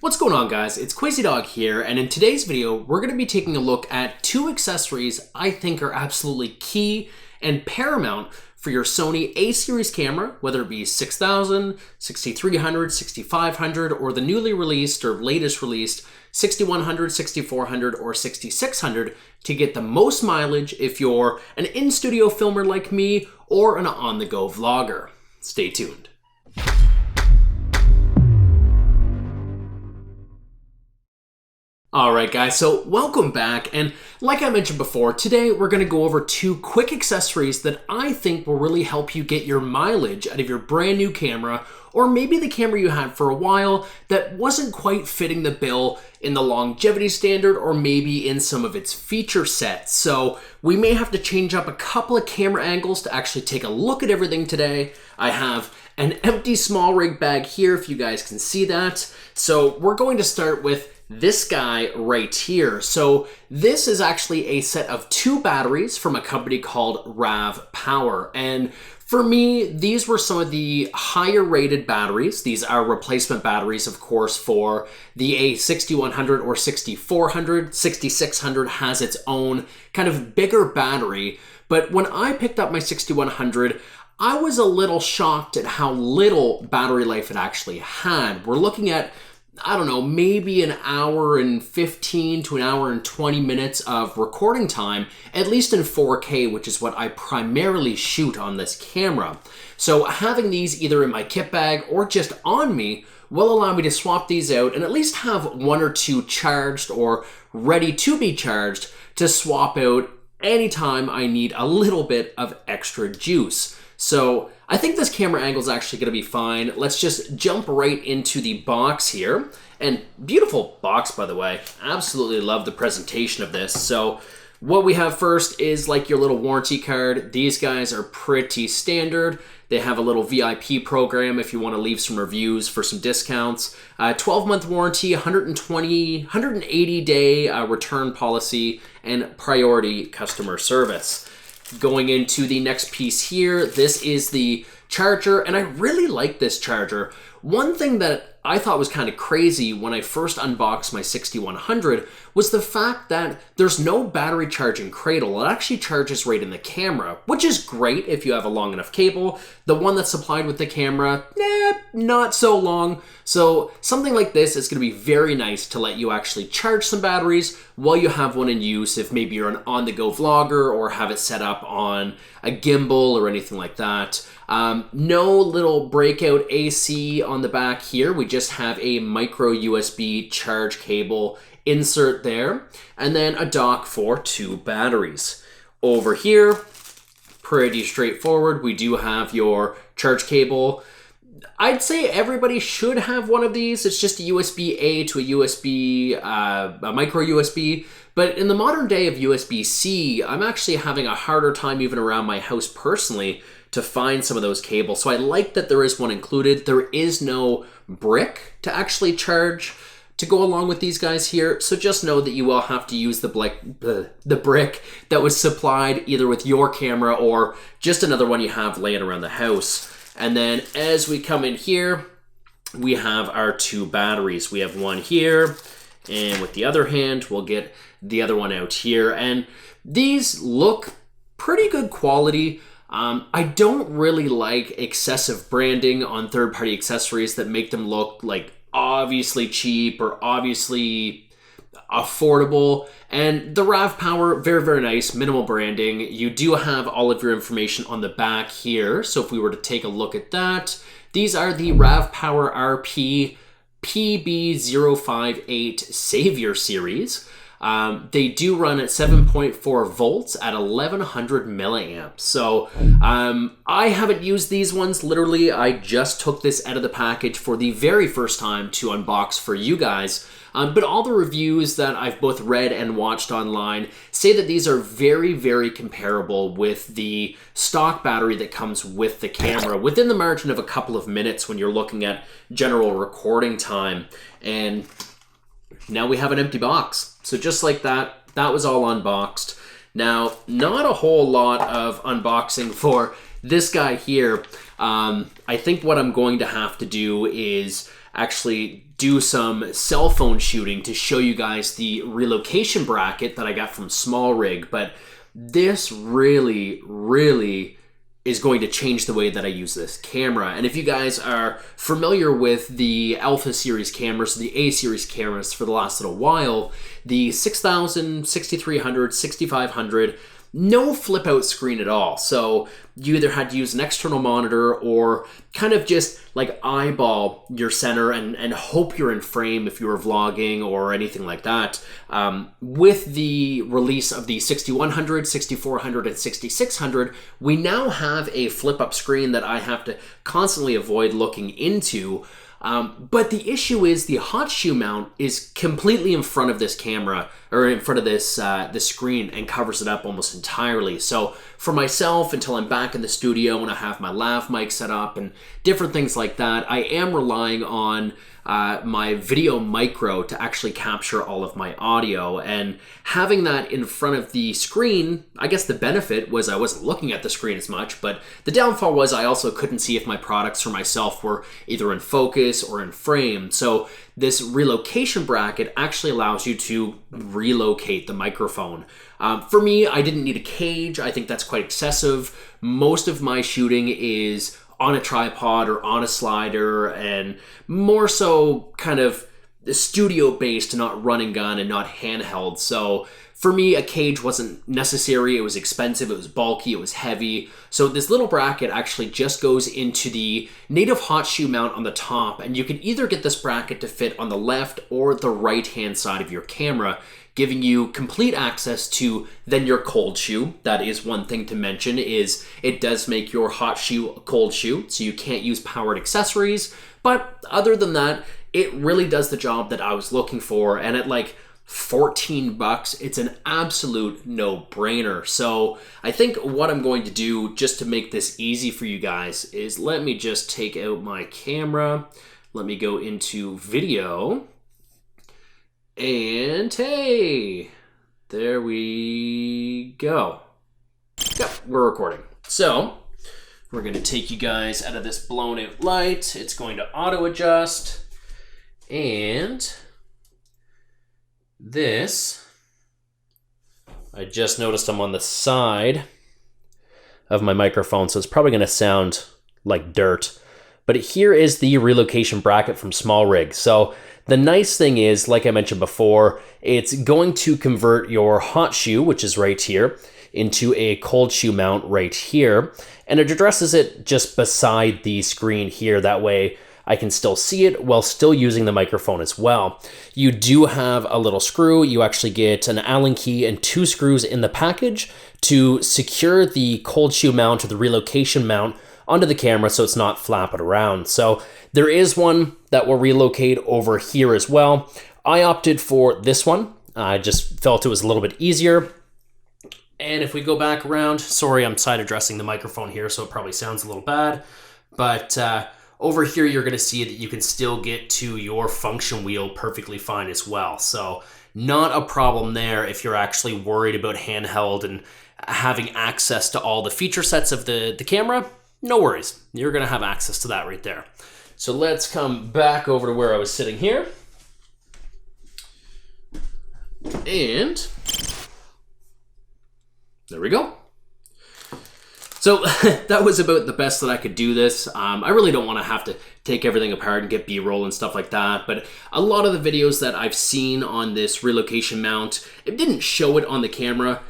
What's going on, guys? It's QuazyDog here, and in today's video, we're going to be taking a look at two accessories I think are absolutely key and paramount for your Sony A-series camera, whether it be 6000, 6300, 6500, or the newly released or latest released 6100, 6400, or 6600 to get the most mileage if you're an in-studio filmer like me or an on-the-go vlogger. Stay tuned. Alright guys, so welcome back, and like I mentioned before, today we're going to go over two quick accessories that I think will really help you get your mileage out of your brand new camera, or maybe the camera you had for a while that wasn't quite fitting the bill in the longevity standard or maybe in some of its feature sets. So we may have to change up a couple of camera angles to actually take a look at everything today. I have an empty SMALLRIG bag here if you guys can see that. So we're going to start with this guy right here. So this is actually a set of two batteries from a company called RAVPower. And for me, these were some of the higher rated batteries. These are replacement batteries, of course, for the A6100 or 6400. 6600 has its own kind of bigger battery. But when I picked up my 6100, I was a little shocked at how little battery life it actually had. We're looking at, I don't know, maybe an hour and 15 to an hour and 20 minutes of recording time, at least in 4K, which is what I primarily shoot on this camera. So having these either in my kit bag or just on me will allow me to swap these out and at least have one or two charged or ready to be charged to swap out anytime I need a little bit of extra juice. So I think this camera angle is actually going to be fine. Let's just jump right into the box here. And beautiful box, by the way. Absolutely love the presentation of this. So what we have first is like your little warranty card. These guys are pretty standard. They have a little VIP program if you want to leave some reviews for some discounts. 12-month warranty, 180 day return policy, and priority customer service. Going into the next piece here, this is the charger, and I really like this charger. One thing that I thought was kind of crazy when I first unboxed my 6100 was the fact that there's no battery charging cradle. It actually charges right in the camera, which is great if you have a long enough cable. The one that's supplied with the camera, not so long. So something like this is going to be very nice to let you actually charge some batteries while you have one in use if maybe you're an on-the-go vlogger or have it set up on a gimbal or anything like that. No little breakout AC on the back here. We just have a micro USB charge cable insert there, and then a dock for two batteries. Over here, pretty straightforward. We do have your charge cable. I'd say everybody should have one of these. It's just a USB-A to a USB, a micro USB. But in the modern day of USB-C, I'm actually having a harder time even around my house personally to find some of those cables. So I like that there is one included. There is no brick to actually charge to go along with these guys here. So just know that you will have to use the brick that was supplied either with your camera or just another one you have laying around the house. And then as we come in here, we have our two batteries. We have one here, and with the other hand, we'll get the other one out here. And these look pretty good quality. I don't really like excessive branding on third-party accessories that make them look like obviously cheap or obviously affordable. And the RAVPower, very, very nice, minimal branding. You do have all of your information on the back here. So if we were to take a look at that, these are the RAVPower RP PB058 Savior series. They do run at 7.4 volts at 1100 milliamps. So I haven't used these ones. Literally, I just took this out of the package for the very first time to unbox for you guys. But all the reviews that I've both read and watched online say that these are very, very comparable with the stock battery that comes with the camera within the margin of a couple of minutes when you're looking at general recording time. And now we have an empty box. So just like that, that was all unboxed. Now, not a whole lot of unboxing for this guy here. I think what I'm going to have to do is actually do some cell phone shooting to show you guys the relocation bracket that I got from SMALLRIG, but this really, really is going to change the way that I use this camera. And if you guys are familiar with the Alpha series cameras, the A series cameras for the last little while, the 6000, 6300, 6500, no flip out screen at all. So you either had to use an external monitor or kind of just like eyeball your center and hope you're in frame if you were vlogging or anything like that. With the release of the 6100, 6400, and 6600, we now have a flip up screen that I have to constantly avoid looking into. But the issue is the hot shoe mount is completely in front of this camera, or in front of this screen, and covers it up almost entirely. So for myself, until I'm back in the studio and I have my lav mic set up and different things like that, I am relying on my video micro to actually capture all of my audio. And having that in front of the screen, I guess the benefit was I wasn't looking at the screen as much, but the downfall was I also couldn't see if my products or myself were either in focus or in frame. So this relocation bracket actually allows you to relocate the microphone. For me, I didn't need a cage. I think that's quite excessive. Most of my shooting is on a tripod or on a slider, and more so kind of studio based, not run and gun and not handheld. So for me, a cage wasn't necessary. It was expensive, it was bulky, it was heavy. So this little bracket actually just goes into the native hot shoe mount on the top, and you can either get this bracket to fit on the left or the right hand side of your camera, giving you complete access to then your cold shoe. That is one thing to mention, is it does make your hot shoe a cold shoe, so you can't use powered accessories. But other than that, it really does the job that I was looking for. And at like 14 bucks, it's an absolute no-brainer. So I think what I'm going to do, just to make this easy for you guys, is let me just take out my camera. Let me go into video. And hey, there we go. Yep, we're recording. So we're going to take you guys out of this blown out light. It's going to auto adjust. And this, I just noticed I'm on the side of my microphone, so it's probably going to sound like dirt. But here is the relocation bracket from SMALLRIG. So the nice thing is, like I mentioned before, it's going to convert your hot shoe, which is right here, into a cold shoe mount right here. And it addresses it just beside the screen here. That way I can still see it while still using the microphone as well. You do have a little screw. You actually get an Allen key and 2 screws in the package to secure the cold shoe mount or the relocation mount onto the camera so it's not flapping around. So there is one that will relocate over here as well. I opted for this one. I just felt it was a little bit easier. And if we go back around, sorry, I'm side addressing the microphone here, so it probably sounds a little bad. But over here, you're gonna see that you can still get to your function wheel perfectly fine as well. So not a problem there if you're actually worried about handheld and having access to all the feature sets of the camera. No worries, you're gonna have access to that right there. So let's come back over to where I was sitting here. And there we go. So that was about the best that I could do this. I really don't want to have to take everything apart and get B-roll and stuff like that, but a lot of the videos that I've seen on this relocation mount, it didn't show it on the camera.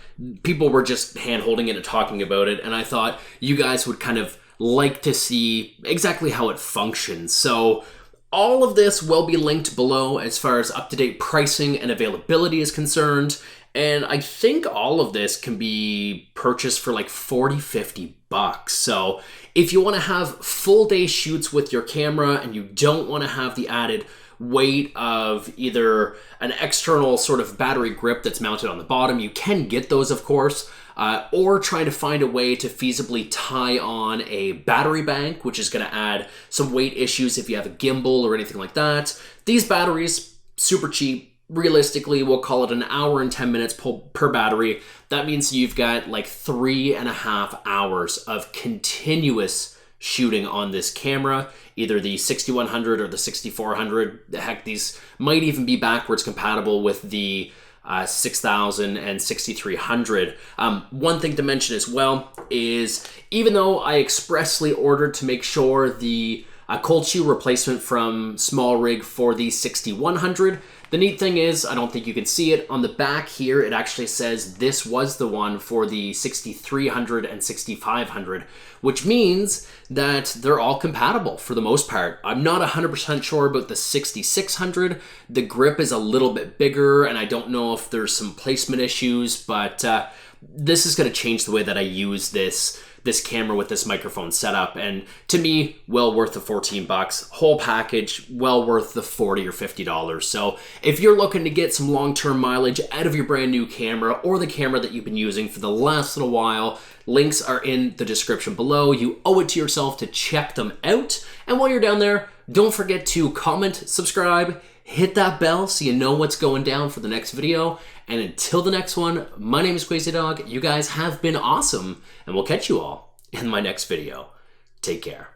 People were just hand-holding it and talking about it, and I thought you guys would kind of like to see exactly how it functions. So all of this will be linked below as far as up-to-date pricing and availability is concerned. And I think all of this can be purchased for like 40, 50 bucks. So if you want to have full day shoots with your camera and you don't want to have the added weight of either an external sort of battery grip that's mounted on the bottom, you can get those, of course, or trying to find a way to feasibly tie on a battery bank, which is going to add some weight issues if you have a gimbal or anything like that. These batteries, super cheap. Realistically, we'll call it an hour and 10 minutes per battery. That means you've got like 3.5 hours of continuous shooting on this camera, either the 6100 or the 6400. Heck, these might even be backwards compatible with the 6000 and 6300. One thing to mention as well is, even though I expressly ordered to make sure the cold shoe replacement from SMALLRIG for the 6100, the neat thing is, I don't think you can see it, on the back here it actually says this was the one for the 6300 and 6500, which means that they're all compatible for the most part. I'm not 100% sure about the 6600. The grip is a little bit bigger, and I don't know if there's some placement issues, but this is going to change the way that I use this camera with this microphone setup, and to me, well worth the 14 bucks. Whole package, well worth the $40 or $50. So if you're looking to get some long-term mileage out of your brand new camera or the camera that you've been using for the last little while, links are in the description below. You owe it to yourself to check them out. And while you're down there, don't forget to comment, subscribe, hit that bell so you know what's going down for the next video. And until the next one, my name is Crazy Dog. You guys have been awesome, and we'll catch you all in my next video. Take care.